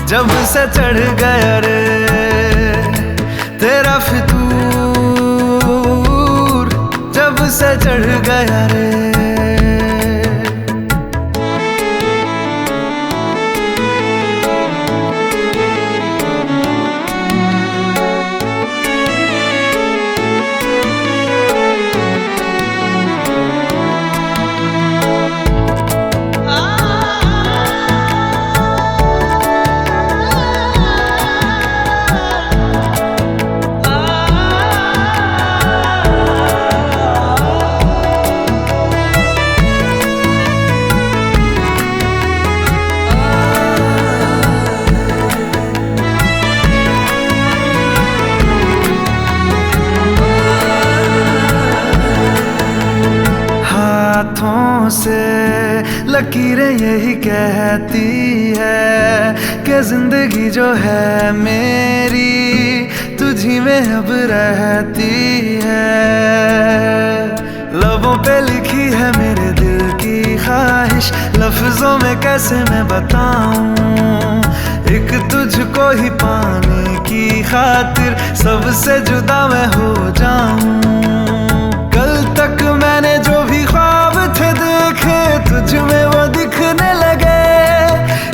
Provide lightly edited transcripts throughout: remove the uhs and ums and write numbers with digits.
जब से चढ़ गया रे तेरा फितूर, जब से चढ़ गया रे। हाथों से लकीरें यही कहती है कि जिंदगी जो है मेरी तुझी में अब रहती है। लबों पे लिखी है मेरे दिल की ख्वाहिश, लफ्जों में कैसे मैं बताऊं, एक तुझको ही पाने की खातिर सबसे जुदा मैं हो जाऊं। कल तक मैंने जो भी ख्वाब थे देखे तुझ में वो दिखने लगे,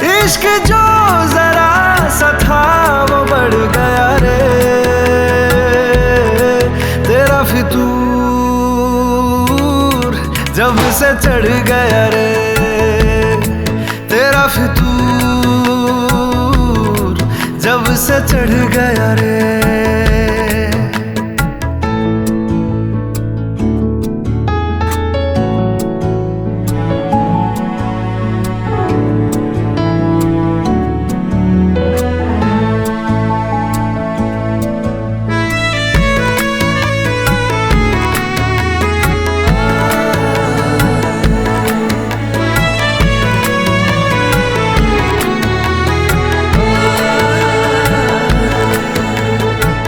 इश्क जो जरा सा था वो बढ़ गया रे तेरा फितूर, जब से चढ़ गया रे तेरा फितूर, जब से चढ़ गया रे।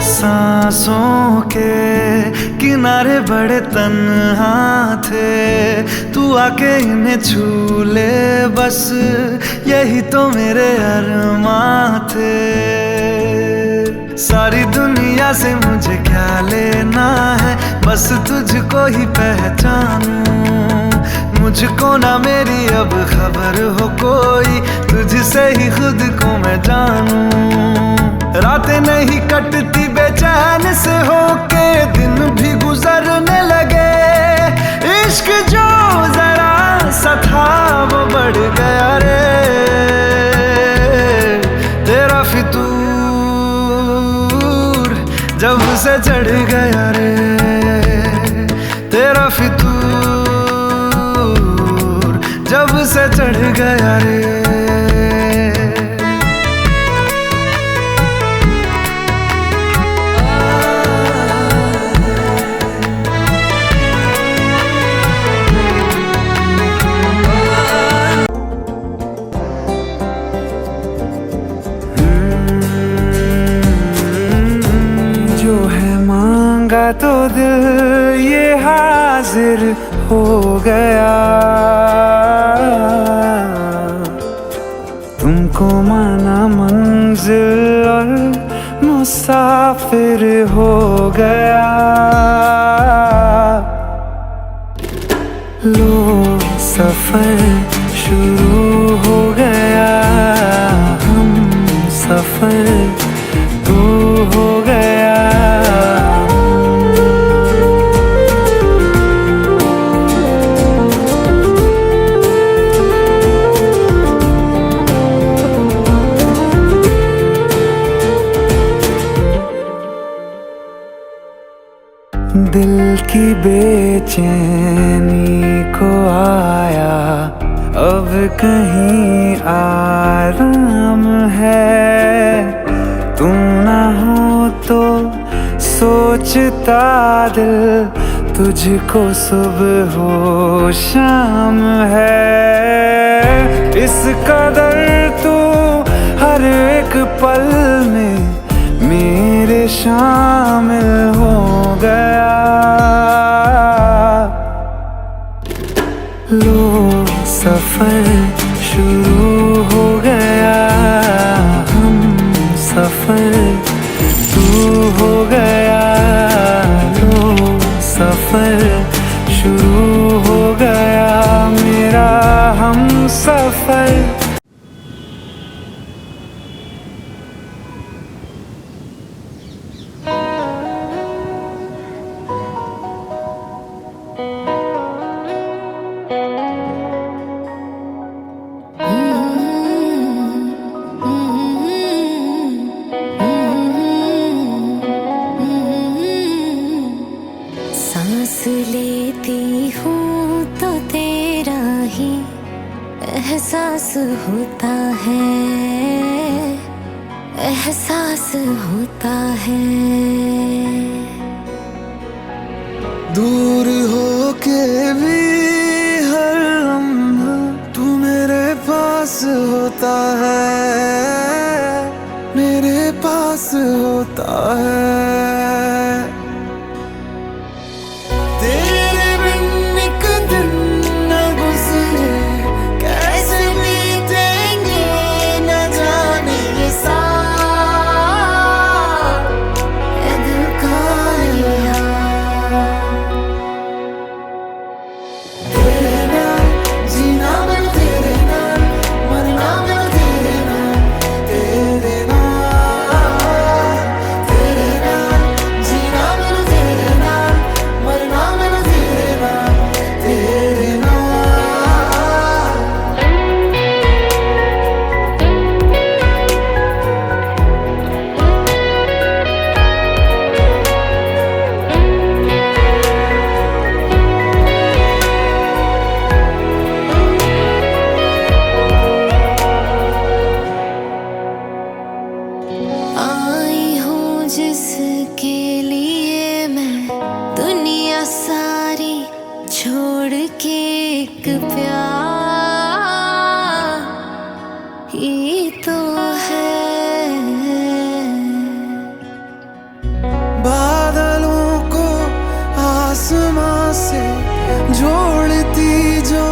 सांसों के किनारे बड़े तन्हा थे, तू आके इन्हें छू ले बस, यही तो मेरे अरमां थे। सारी दुनिया से मुझे क्या लेना है, बस तुझको ही पहचानूं, मुझको ना मेरी अब खबर हो कोई, तुझसे ही खुद को मैं जानूं। रातें नहीं कटती बेचैन से होके, दिन भी गुजरने लगे, इश्क जो जरा सा था वो बढ़ गया रे तेरा फितूर, जब से चढ़ गया रे तेरा फितूर, जब से चढ़ गया रे। तो दिल ये हाजिर हो गया, तुमको माना मंजिल और मुसाफिर हो गया। लो सफर शुरू हो गया, हम सफर तू हो गया। दिल की बेचैनी को आया अब कहीं आराम है, तुम ना हो तो सोचता दिल तुझको सुबह हो शाम है। इस कदर तू हर एक पल में मेरे शामिल हो गया। लो सफर शुरू हो गया। है, एहसास होता है। दूर हो के भी हर लम्हा तू मेरे पास होता है, मेरे पास होता है। तेरे बिन एक दिन न गुजरे, कैसे बीतेंगे न जाने ये साथ, ए दिल का ये हाल। तेरे नाल जीना मैं तेरे नाल, मरना मैं तेरे नाल, तेरे नाल, तेरे नाल जीना मैं तेरे नाल, मरना मैं तेरे नाल, तेरे नाल। आई हूँ जिसके लिए मैं दुनिया सारी छोड़ के, एक प्यार ही तो है। बादलों को आसमां से जोड़ती जो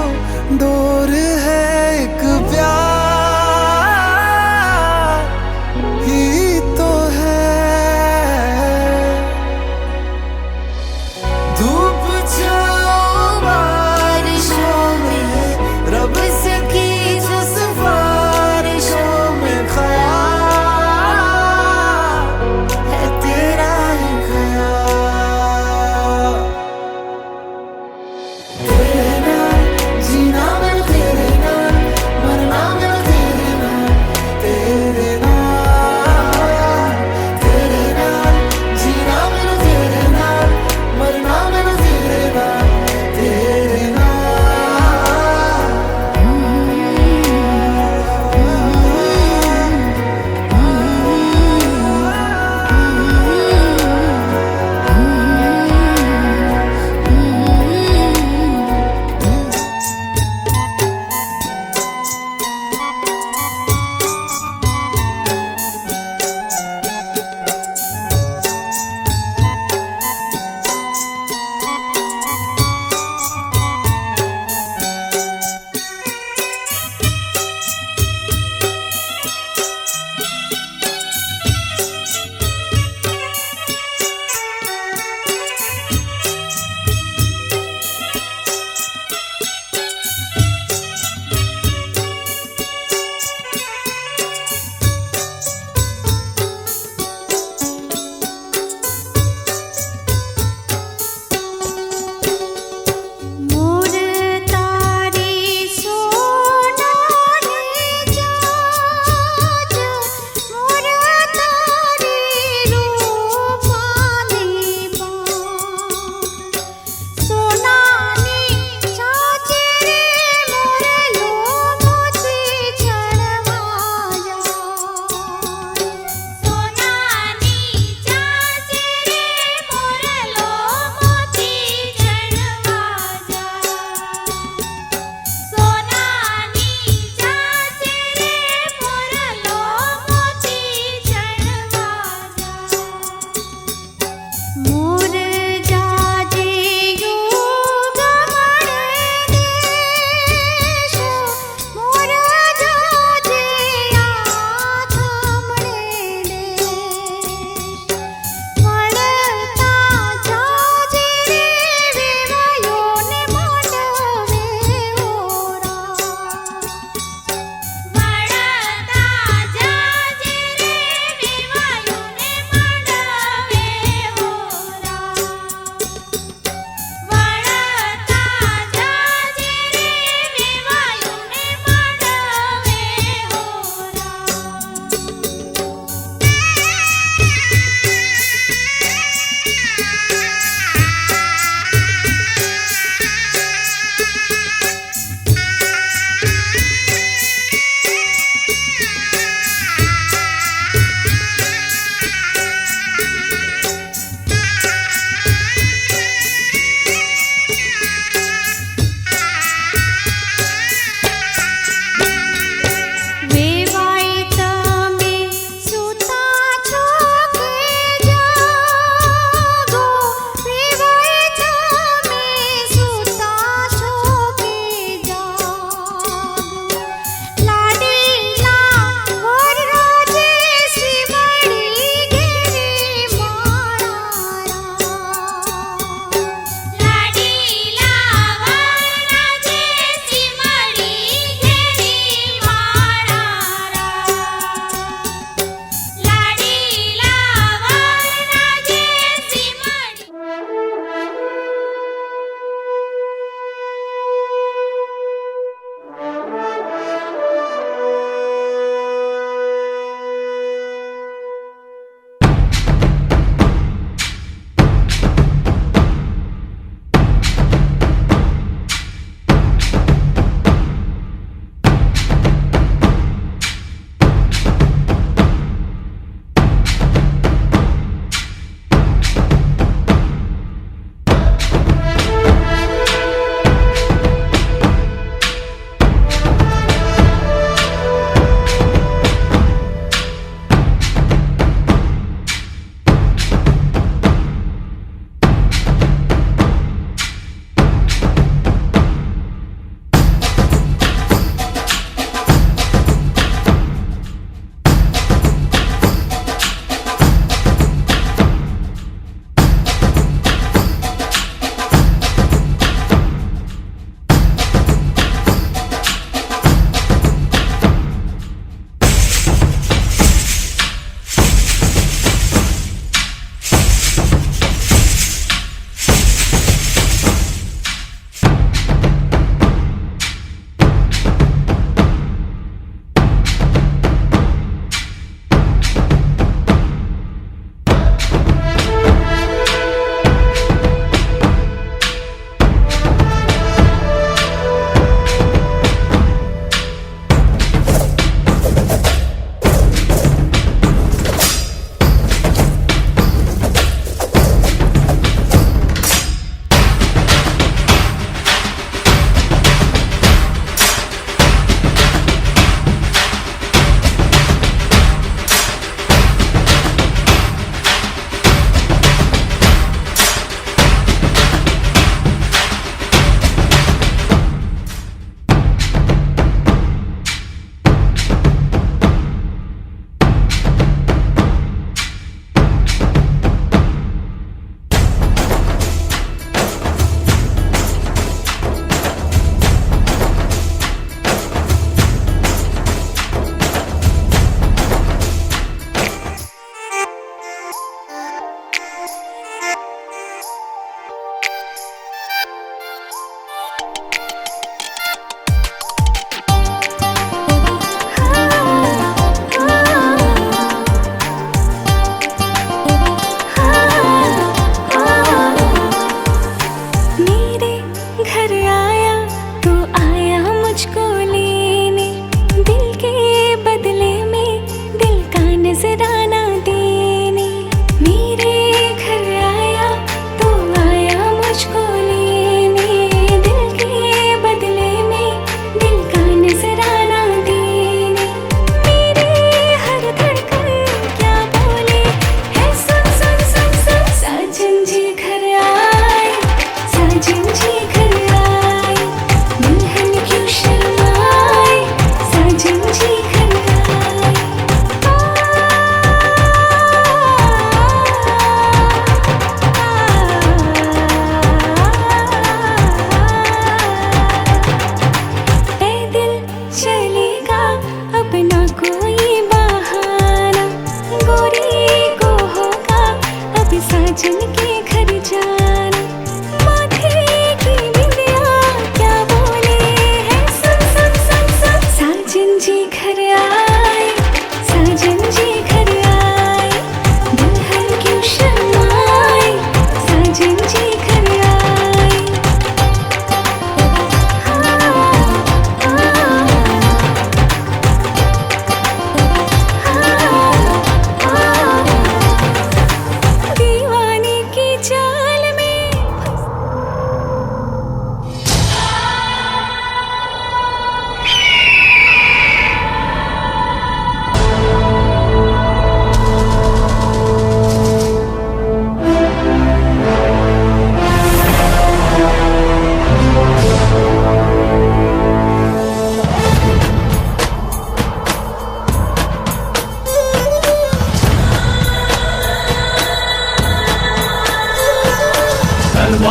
डोर है, एक प्यार ही तो है। धूप छाँव बारिशों में, रब से की जो सिफारिशों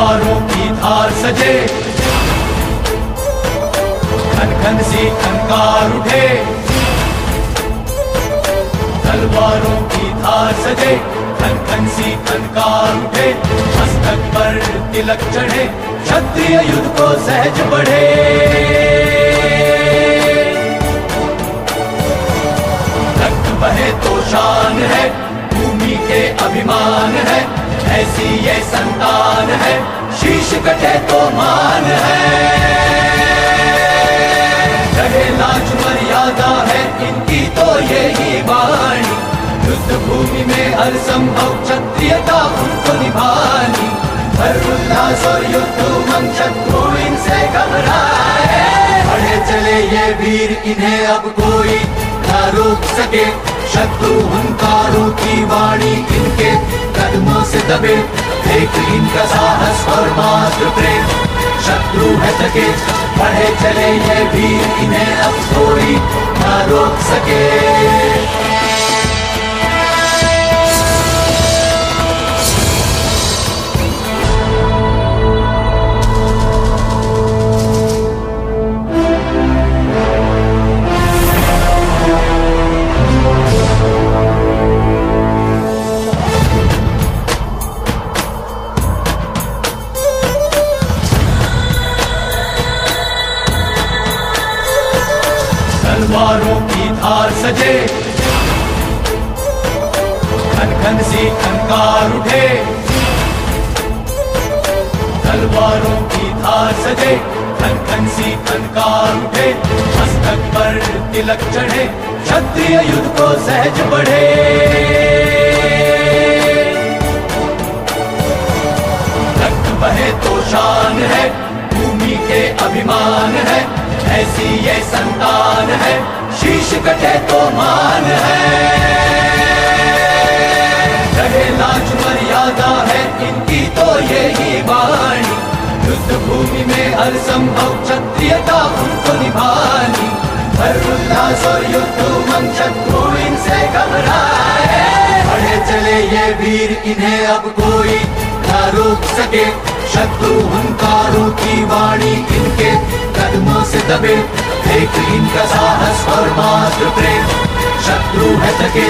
तलवारों की धार सजे, खन खन सी खनकार उठे। तलवारों की धार सजे, खन खन सी खनकार उठे। मस्तक पर तिलक चढ़े, क्षत्रिय युद्ध को सहज बढ़े। रक्त बहे तो शान है, भूमि के अभिमान है। ऐसी ये संतान है, शीश कटे तो मान है। रहे लाज मर्यादा है इनकी तो यही वाणी। युद्ध भूमि में हर संभव क्षत्रियता उनको निभानी। हर उल्लास और युद्ध उमंग शत्रु इनसे घबराए। बढ़े चले ये वीर, इन्हें अब कोई ना रोक सके। शत्रु हुंकारों की वाणी इनके कदमों से दबे। देख इनका साहस और मात्र प्रेम, शत्रु है थके। बढ़े चले ये वीर, इन्हें अब कोई ना रोक सके। तलवारों की धार सजे, खन खन सी खनकार उठे। तलवारों की धार सजे, खन खन सी खनकार उठे। मस्तक पर तिलक चढ़े, क्षत्रिय युद्ध को सहज बढ़े। रक्त बहे तो शान है, भूमि के अभिमान है। ऐसी ये संतान है, शीश कटे तो मान है। रहे लाज मर्यादा है इनकी तो यही वाणी। युद्ध भूमि में हर संभव क्षत्रियता उनको निभानी। हर उल्लास और युद्ध उमंग शत्रु इनसे घबराए। बढ़े चले ये वीर, इन्हें अब कोई ना रोक सके। शत्रु हुंकारों की वाणी इनके कदमों से दबे। देख इनका साहस और मात्र प्रेम, शत्रु है थके।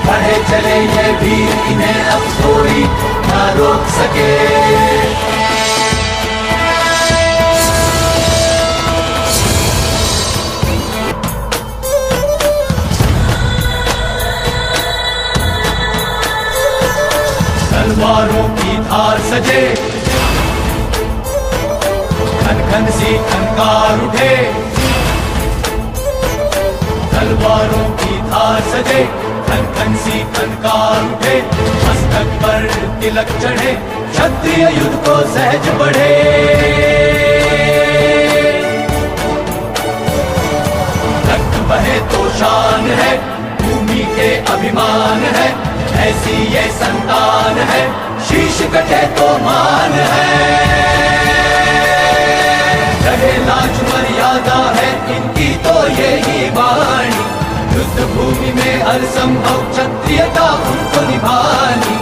बढ़े चले ये वीर, इन्हें अब कोई ना रोक सके। तलवारों की धार सजे, खन खन सी खनकार उठे। तलवारों की धार सजे, खन खन सी खनकार उठे। मस्तक पर तिलक चढ़े, क्षत्रिय युद्ध को सहज बढ़े। रक्त बहे तो शान है, भूमि के अभिमान है। ऐसी ये संतान है, शीश कटे तो मान है। रहे लाज मर्यादा है इनकी तो यही वाणी। युद्ध भूमि में हर संभव क्षत्रियता उनको निभानी।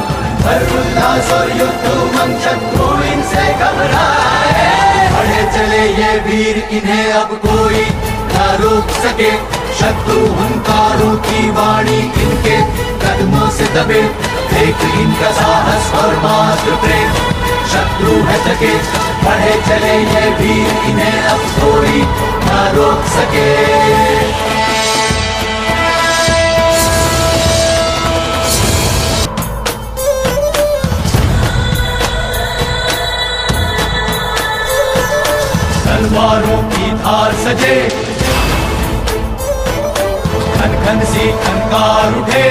हर उल्लास और युद्ध उमंग शत्रु इनसे घबराए। बढ़े चले ये वीर, इन्हें अब कोई ना रोक सके। शत्रु हुंकारों की वाणी इनके कदमों से दबे। देख इनका साहस और मात्र प्रेम, शत्रु है थके। बढ़े चले ये वीर, इन्हें अब कोई ना रोक सके। तलवारों की धार सजे, खन खन सी खनकार उठे।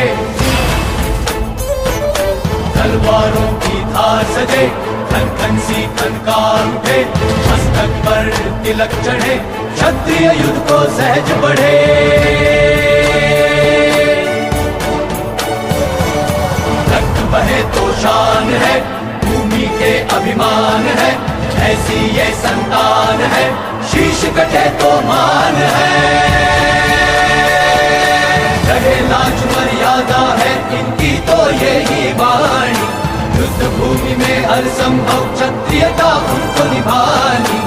तलवारों की धार सजे, खन खन सी खनकार उठे। मस्तक पर तिलक चढ़े, क्षत्रिय युद्ध को सहज बढ़े। रक्त बहे तो शान है, भूमि के अभिमान है। ऐसी ये संतान है, शीश कटे तो मान है। रहे लाज मर्यादा है इनकी तो यही वाणी। युद्ध भूमि में हर संभव क्षत्रियता उनको निभानी।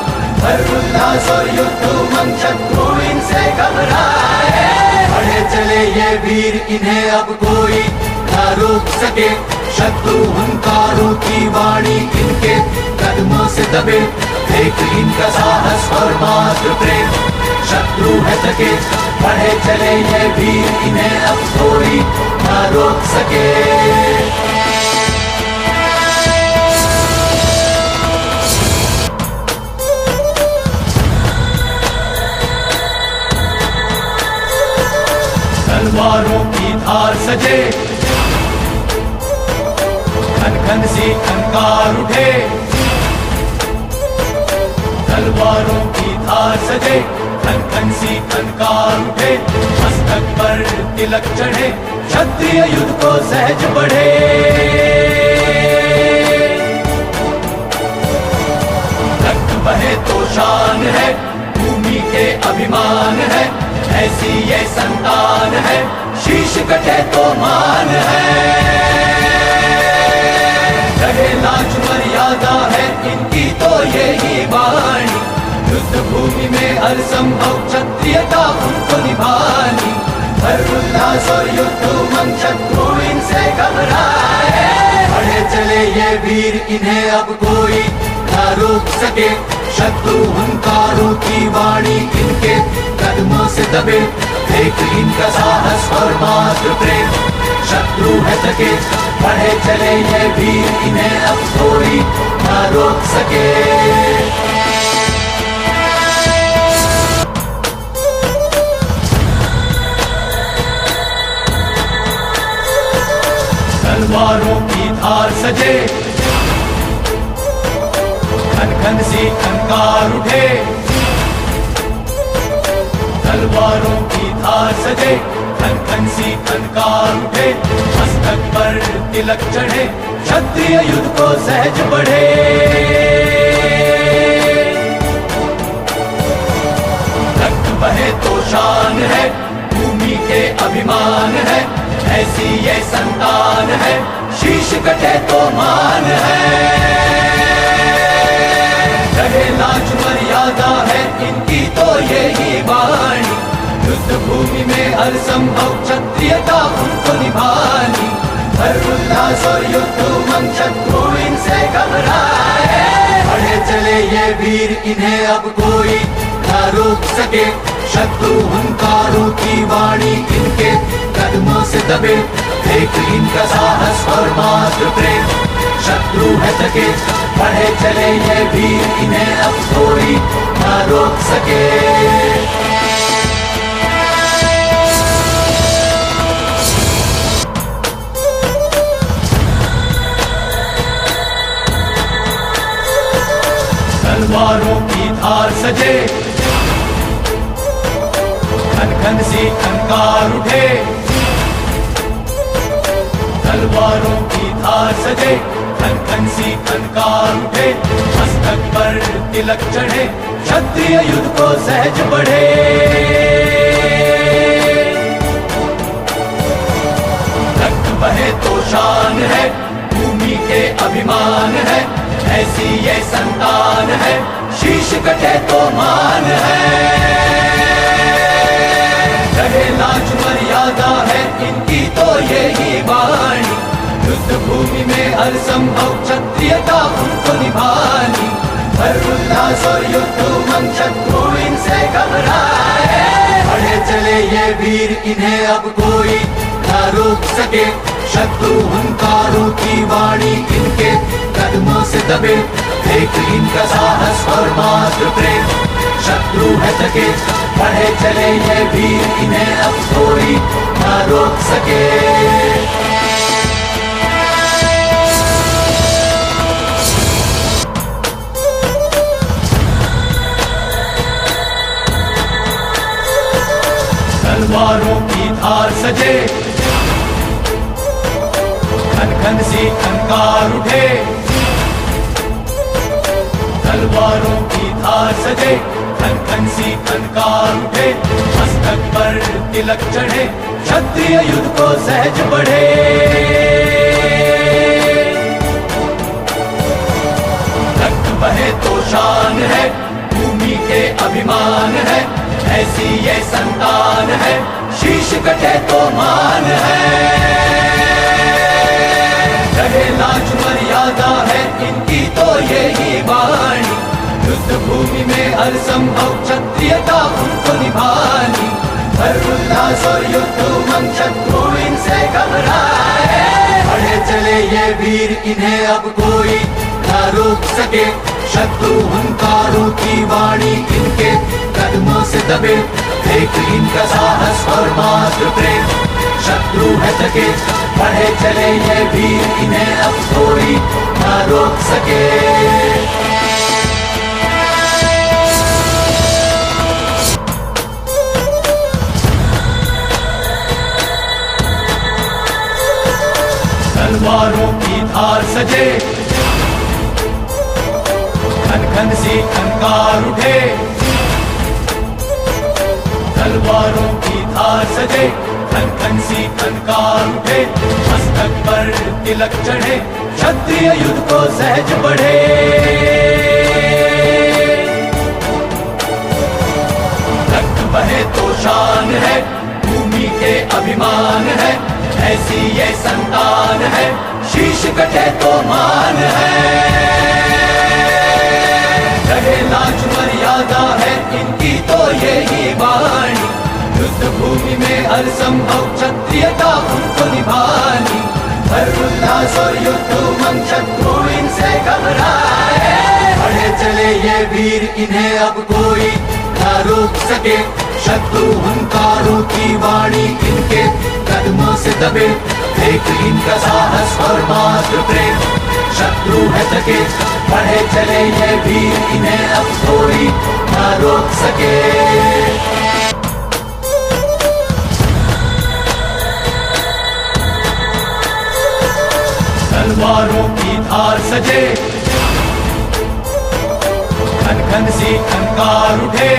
हर्षोल्लास और युद्ध उमंग शत्रु इनसे घबराए। बढ़े चले ये वीर इन्हें अब कोई ना रोक सके। शत्रु हुंकारों की वाणी इनके कदमों से दबे। देख इनका साहस और मात्र प्रेम शत्रु है थके। बढ़े चले ये वीर इन्हें अब कोई ना रोक सके। तलवारों की धार सजे, खन खन सी खनकार उठे। तलवारों की धार सजे, खन खन सी खनकार उठे। मस्तक पर तिलक चढ़े, क्षत्रिय युद्ध को सहज बढ़े। रक्त बहे तो शान है, भूमि के अभिमान है। ऐसी ये संतान है, शीश कटे तो मान है। रहे लाज मर्यादा है इनकी तो यही वाणी। युद्ध भूमि में हर संभव क्षत्रियता उनको निभानी। हर्षोल्लास और युद्ध उमंग शत्रु इनसे घबराए। बढ़े चले ये वीर इन्हें अब कोई ना रोक सके। शत्रु हुंकारों की वाणी इनके कदमों से दबे। देख इनका साहस और मात्र प्रेम शत्रु है थके। बढ़े चले ये वीर इन्हें अब कोई ना रोक सके। तलवारों की धार सजे, खन खन सी खनकार उठे। तलवारों की धार सजे, खन खन सी खनकार उठे। मस्तक पर तिलक चढ़े, क्षत्रिय युद्ध को सहज बढ़े। रक्त बहे तो शान है, भूमि के अभिमान है। ऐसी ये संतान है, शीश कटे तो मान है। रहे लाज मर्यादा है इनकी तो यही वाणी। युद्ध भूमि में हर संभव क्षत्रियता उनको निभानी। हर्षोल्लास और युद्ध उमंग शत्रु इनसे घबराए। बढ़े चले ये वीर इन्हें अब कोई ना रोक सके। शत्रु हुंकारों की वाणी इनके कदमों से दबे। देख इनका साहस और मात्र प्रेम शत्रु है थके। बढ़े चले ये वीर इन्हें अब कोई ना रोक सके। तलवारों की धार सजे, खन खन सी खनकार उठे। तलवारों की धार सजे, खन खन सी खनकार उठे। मस्तक पर तिलक चढ़े, क्षत्रिय युद्ध को सहज बढ़े। रक्त बहे तो शान है, भूमि के अभिमान है। ऐसी ये संतान है, शीश कटे तो मान है। रहे लाज मर्यादा है इनकी तो यही वाणी। युद्ध भूमि में हर संभव क्षत्रियता उनको निभानी। हर्षोल्लास और युद्ध उमंग शत्रु इनसे घबराए। बढ़े चले ये वीर इन्हें अब कोई ना रोक सके। शत्रु हुंकारों की वाणी इनके कदमों से दबे। देख इनका साहस और मात्र प्रेम शत्रु है थके। बढ़े चले ये वीर इन्हें अब कोई ना रोक सके। तलवारों की धार सजे, खन खन सी खनकार उठे। तलवारों की धार सजे, खन खन सी खनकार उठे। मस्तक पर तिलक चढ़े, क्षत्रिय युद्ध को सहज बढ़े। रक्त बहे तो शान है, भूमि के अभिमान है, ऐसी ये संतान है, शीश कटे तो मान है। रहे लाज मर्यादा है इनकी तो यही वाणी, युद्ध भूमि में हर संभव क्षत्रियता उनको निभानी। हर उल्लास और युद्ध उमंग शत्रु इनसे घबराए, बढ़े चले ये वीर इन्हें अब कोई ना रोक सके। शत्रु हुंकारों की वाणी इनके कदमों से दबे, देख इनका साहस और मात्र प्रेम शत्रु है थके। बढ़े चले ये वीर इन्हें अब कोई ना रोक सके। तलवारों की धार सजे, खन खन सी खनकार उठे। तलवारों की धार सजे, खन खन सी खनकार उठे। मस्तक पर तिलक चढ़े, क्षत्रिय युद्ध को सहज बढ़े। रक्त बहे तो शान है, भूमि के अभिमान है, ऐसी ये संतान है, शीश कटे तो मान है। रहे लाज मर्यादा है इनकी तो यही वाणी, युद्ध भूमि में हर संभव क्षत्रियता उनको निभानी। हर उल्लास और युद्ध उमंग शत्रु इनसे घबराए, बढ़े चले ये वीर इन्हें अब कोई ना रोक सके। शत्रु हुंकारों की वाणी इनके कदमों से दबे, देख इनका साहस और मात्र प्रेम शत्रु है थके। बढ़े चले ये वीर इन्हें अब कोई ना रोक सके। तलवारों की धार सजे, खन खन सी खनकार उठे।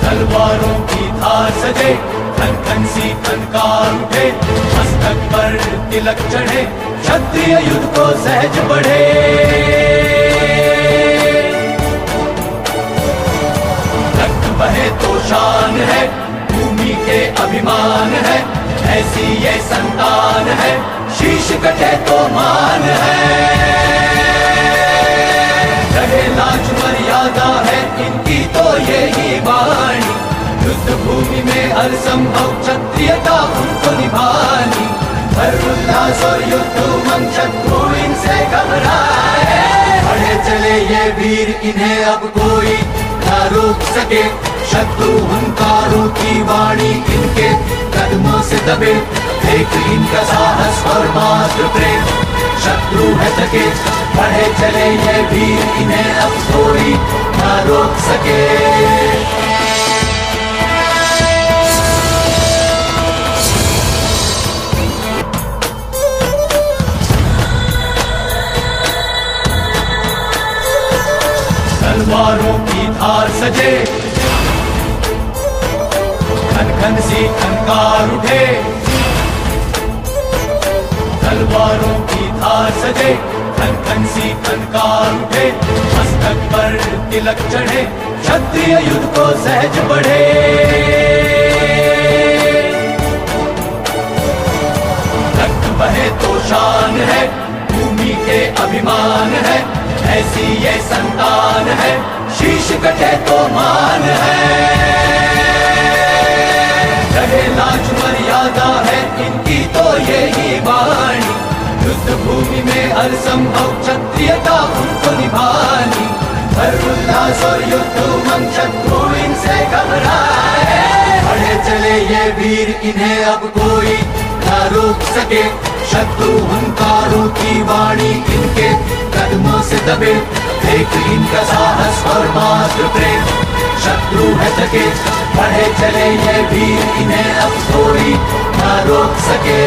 तलवारों की धार सजे, खन खन सी खनकार उठे। मस्तक पर तिलक चढ़े, क्षत्रिय युद्ध को सहज बढ़े। रक्त बहे तो शान है, भूमि के अभिमान है, ऐसी ये संतान है, शीश कटे तो मान है। रहे लाज मर्यादा है इनकी तो यही वाणी, युद्ध भूमि में हर संभव क्षत्रियता उनको निभानी। हर उल्लास और युद्ध उमंग शत्रु इनसे घबराए, बढ़े चले ये वीर इन्हें अब कोई ना रोक सके। शत्रु हुंकारों की वाणी इनके कदमों से दबे, देख इनका साहस और मात्र प्रेम शत्रु है थके। बढ़े चले ये वीर इन्हें अब कोई ना रोक सके। तलवारों की धार सजे, खन खन सी खनकार उठे। तलवारों की धार सजे, खन खन सी खनकार उठे। मस्तक पर तिलक चढ़े, क्षत्रिय युद्ध को सहज बढ़े। रक्त बहे तो शान है, भूमि के अभिमान है, ऐसी ये संतान है, शीश कटे तो मान है। रहे लाज मर्यादा है इनकी तो यही वाणी, युद्ध भूमि में हर संभव क्षत्रियता उनको निभानी। हर उल्लास और युद्ध उमंग शत्रु इनसे घबराए, बढ़े चले ये वीर इन्हें अब कोई ना रोक सके। शत्रु हुंकारों की वाणी इनके कदमों से दबे, देख इनका साहस और मात्र प्रेम शत्रु है थके। बढ़े चले ये वीर इन्हें अब कोई ना रोक सके।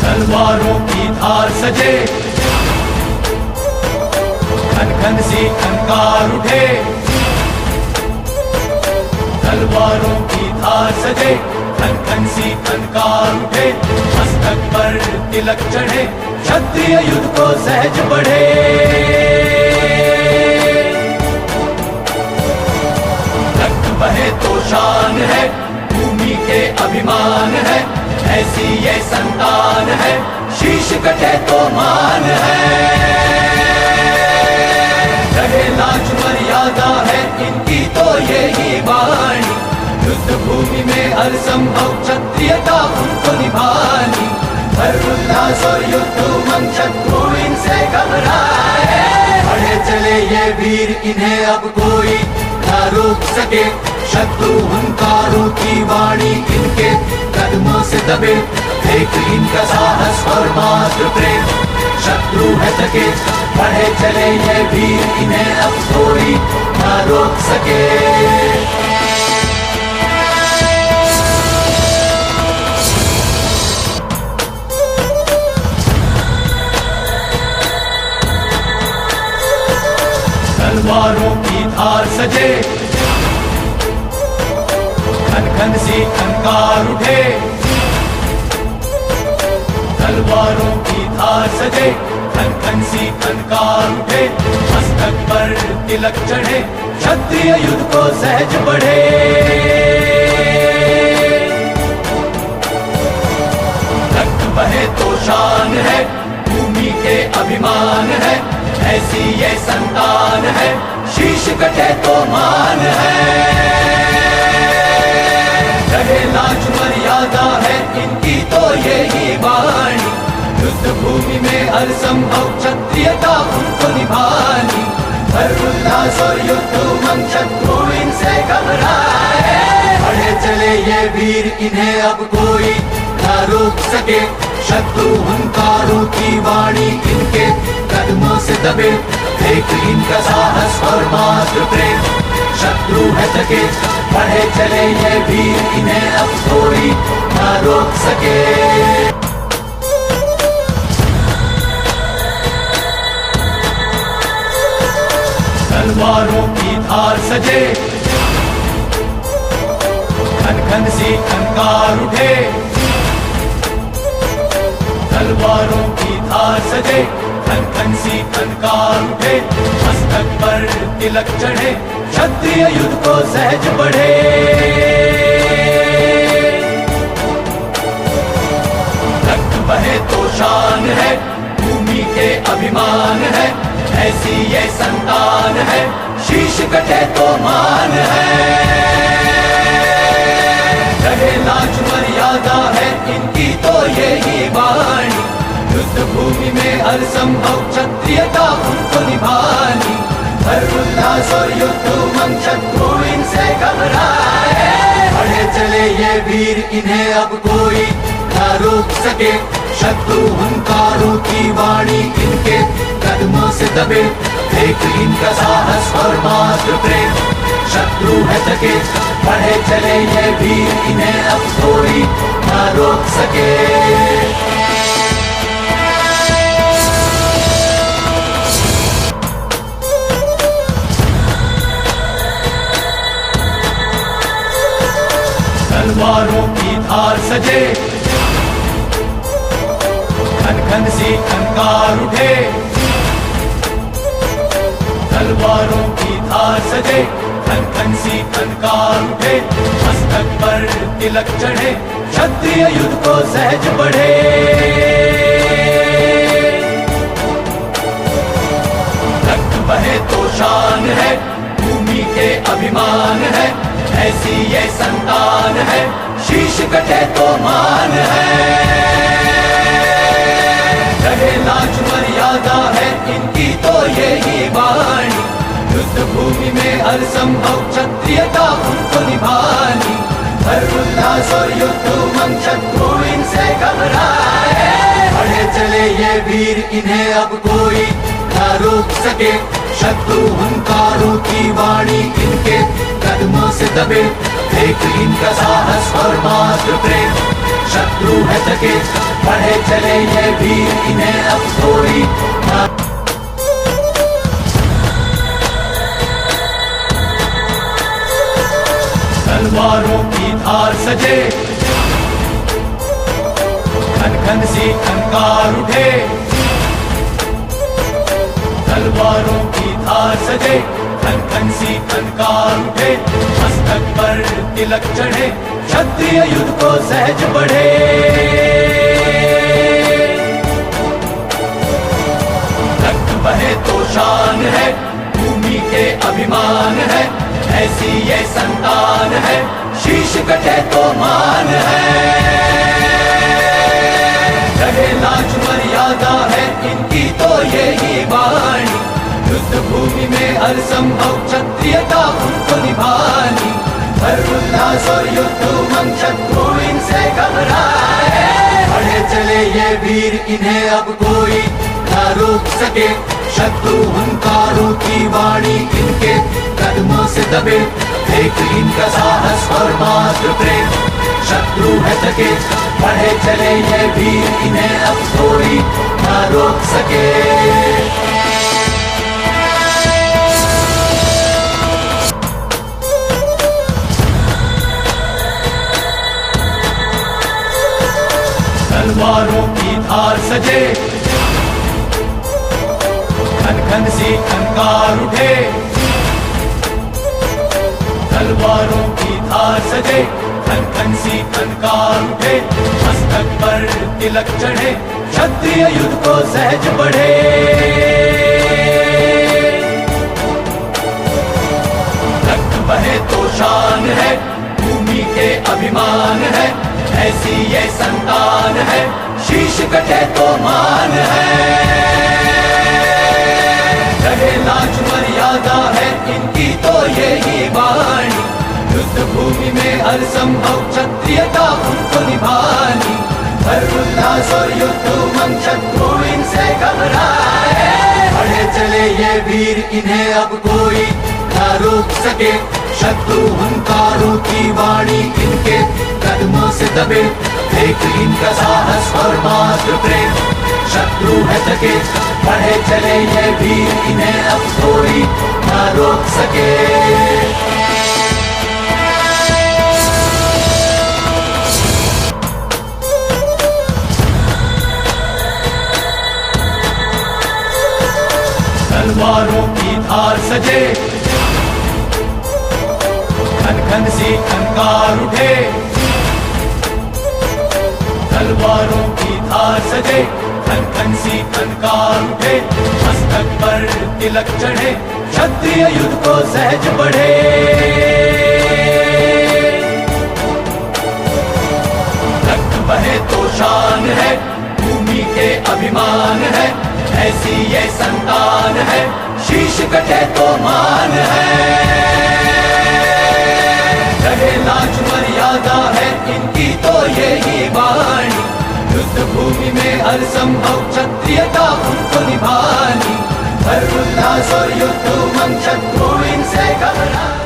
तलवारों की धार सजे, खन खन सी खनकार उठे। तलवारों की धार सजे, खन खन सी खनकार उठे, मस्तक पर तिलक चढ़े, क्षत्रिय युद्ध को सहज बढ़े। रक्त बहे तो शान है, भूमि के अभिमान है, ऐसी ये संतान है, शीश कटे तो मान है। रहे लाज मर्यादा है इनकी तो यही वाणी, युद्ध भूमि में हर संभव क्षत्रियता उनको निभानी। हर उल्लास और युद्ध उमंग शत्रु इनसे घबराए, बढ़े चले ये वीर इन्हें अब कोई ना रोक सके। शत्रु हुंकारों की वाणी इनके कदमों से दबे, देख इनका साहस और मात्र प्रेम, शत्रु है थके। बढ़े चले ये वीर इन्हें अब कोई ना रोक सके। तलवारों की धार सजे, खन खन सी खनकार उठे, तलवारों की धार सजे, खन खन सी खनकार उठे, मस्तक पर तिलक चढ़े, क्षत्रिय युद्ध को सहज बढ़े। रक्त बहे तो शान है, भूमि के अभिमान है, ऐसी ये संतान है, शीश कटे तो मान है। रहे लाज मर्यादा है इनकी तो यही वाणी, युद्ध भूमि में हर संभव क्षत्रियता उनको निभानी। हर उल्लास और युद्ध उमंग शत्रु इनसे घबराए, बढ़े चले ये वीर इन्हें अब कोई ना रोक सके। शत्रु हुंकारों की वाणी इनके कदमों से दबे, देख इनका साहस और मात्र प्रेम, शत्रु है थके। बढ़े चले ये वीर इन्हें अब कोई ना रोक सके। तलवारों की धार सजे, खन खन सी खनकार उठे, तलवारों की धार सजे, खन खन सी खनकार उठे, मस्तक पर तिलक चढ़े, क्षत्रिय युद्ध को सहज बढ़े। रक्त बहे तो शान है, भूमि के अभिमान है, ऐसी ये संतान है, शीश कटे तो मान है। रहे लाज मर्यादा है इनकी तो यही वाणी, युद्ध भूमि में हर संभव क्षत्रियता उनको निभानी। हर उल्लास और युद्ध उमंग शत्रु इनसे घबराए, बढ़े चले ये वीर इन्हें अब कोई ना रोक सके। शत्रु हुंकारों की वाणी इनके कदमों से दबे, देख इनका साहस और मात्र प्रेम, शत्रु है थके। बढ़े चले ये वीर इन्हें अब कोई ना रोक सके। तलवारों की धार सजे, खन खन सी खनकार उठे, तलवारों की धार सजे, खन खन सी खनकार उठे, मस्तक पर तिलक चढ़े, क्षत्रिय युद्ध को सहज बढ़े। रक्त बहे तो शान है, भूमि के अभिमान है, ऐसी ये संतान है, शीश कटे तो मान है। रहे लाज मर्यादा है इनकी तो यही वाणी, युद्ध भूमि में हर संभव क्षत्रियता उनको निभानी। हर उल्लास और युद्ध उमंग शत्रु इनसे घबराए, बढ़े चले ये वीर इन्हें अब कोई ना रोक सके। शत्रु हुंकारों की वाणी इनके कदमों से दबे, देख इनका साहस और मात्र प्रेम, शत्रु है थके। बढ़े चले ये वीर इन्हें अब कोई ना। थार सजे, खन खन सी खनकार उठे, तलवारों की धार सजे, खन खन सी खनकार उठे, मस्तक पर तिलक चढ़े, क्षत्रिय युद्ध को सहज बढ़े। रक्त बहे तो शान है, भूमि के अभिमान है, ऐसी ये संतान है, शीश कटे तो मान है। रहे लाज मर्यादा है इनकी तो यही वाणी, युद्ध भूमि में हर संभव क्षत्रियता उनको निभानी। हर उल्लास और युद्ध उमंग शत्रु इनसे घबराए, बढ़े चले ये वीर इन्हें अब कोई ना रोक सके। शत्रु हुंकारों की वाणी इनके कदमों से दबे, देख इनका साहस और मात्र प्रेम, शत्रु है थके। बढ़े चले ये वीर इन्हें अब कोई ना रोक सके। तलवारों की धार सजे, खन खन सी खनकार उठे, तलवारों की धार सजे, खन खन सी खनकार उठे, मस्तक पर तिलक चढ़े, क्षत्रिय युद्ध को सहज बढ़े। रक्त बहे तो शान है, भूमि के अभिमान है, ऐसी ये संतान है, शीश कटे तो मान है। रहे लाज मर्यादा है इनकी तो यही वाणी, युद्ध भूमि में हर संभव क्षत्रियता उनको निभानी। हर उल्लास और युद्ध उमंग शत्रु इनसे घबराए, बढ़े चले ये वीर इन्हें अब कोई ना रोक सके। शत्रु हुंकारों की वाणी इनके कदमों से दबे, देख इनका साहस और मात्र प्रेम, शत्रु है थके। बढ़े चले ये वीर इन्हें अब कोई ना रोक सके। तलवारों की धार सजे, खन खन सी खनकार उठे, तलवारों की धार सजे, खन खन सी खनकार उठे, मस्तक पर तिलक चढ़े, क्षत्रिय युद्ध को सहज बढ़े। रक्त बहे तो शान है, भूमि के अभिमान है, ऐसी ये संतान है, शीश कटे तो मान है। रहे लाज मर्यादा है इनकी तो यही वाणी, युद्ध भूमि में हर संभव क्षत्रियता उनको निभानी। हर उल्लास और युद्ध उमंग शत्रु इनसे घबराए।